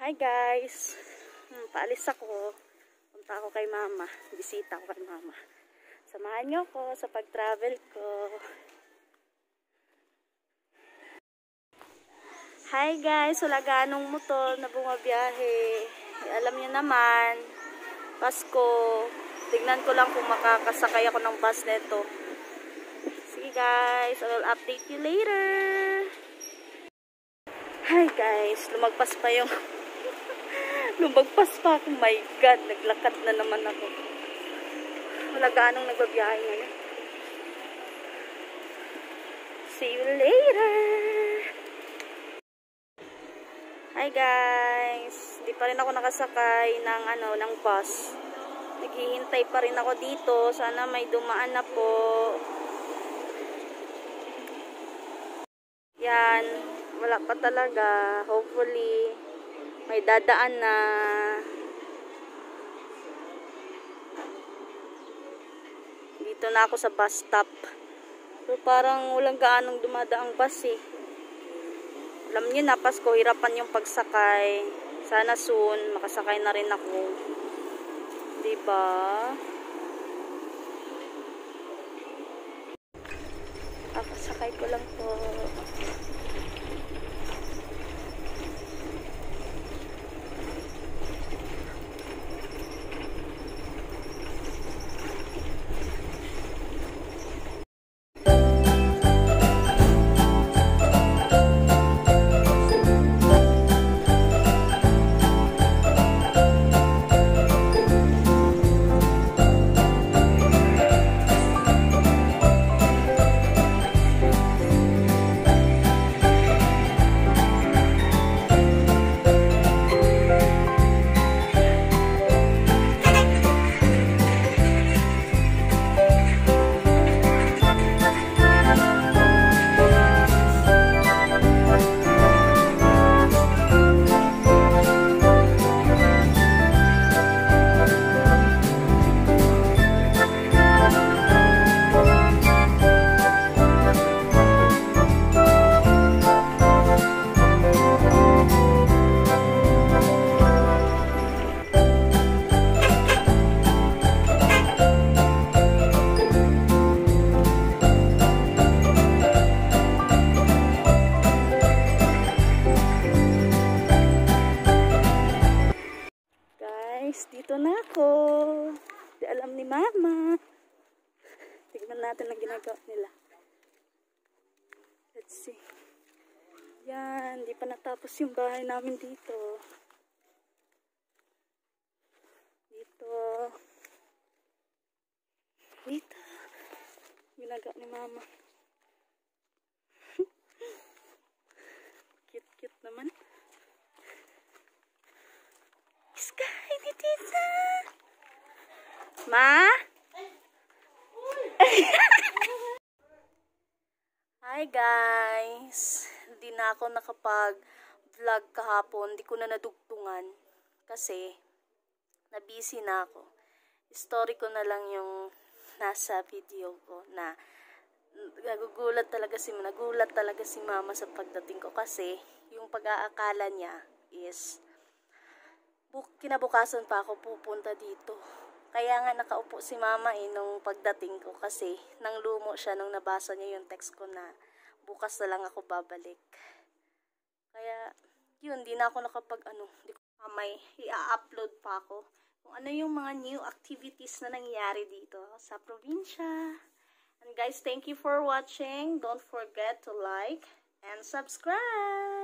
Hi guys! Paalis ako. Punta ako kay mama. Bisita ako kay mama. Samahan niyo ako sa pag-travel ko. Hi guys! Wala ganong motor na bumabiyahe. Alam niyo naman, Pasko. Tignan ko lang kung makakasakay ako ng bus nito. Sige guys, I will update you later. Hi guys, lumagpas pa yung lumagpas pa ako. My God, naglakad na naman ako. Wala ganong nagbabiyahe ngayon. See you later. Hi guys, di pa rin ako nakasakay ng ng bus. Naghihintay pa rin ako dito. Sana may dumaan na po. Yan, wala pa talaga. Hopefully may dadaan na. Dito na ako sa bus stop. Pero parang walang gaanong dumadaang bus eh. Alam niyo na, Pasko, hirapan yung pagsakay. Sana soon makasakay na rin ako. Diba? Kakasakay ko lang po. Dito na ako. Di alam ni mama. Tignan natin ang ginagawa nila. Let's see. Yan, di pa natapos yung bahay namin dito. Dito. Dito. Ginagawa ni mama. Cute-cute naman. Sky, ni Tita. Ma? Hi guys. Hindi na ako nakapag-vlog kahapon. Hindi ko na nadugtungan. Kasi, na-busy na ako. Story ko na lang yung nasa video ko na nagulat talaga si mama sa pagdating ko. Kasi, yung pag-aakala niya is kinabukasan pa ako pupunta dito. Kaya nga nakaupo si mama nung pagdating ko kasi nang lumo siya nung nabasa niya yung text ko na bukas na lang ako babalik. Kaya yun, di na ako di ko may i-upload pa ako kung ano yung mga new activities na nangyari dito sa probinsya. And guys, thank you for watching. Don't forget to like and subscribe.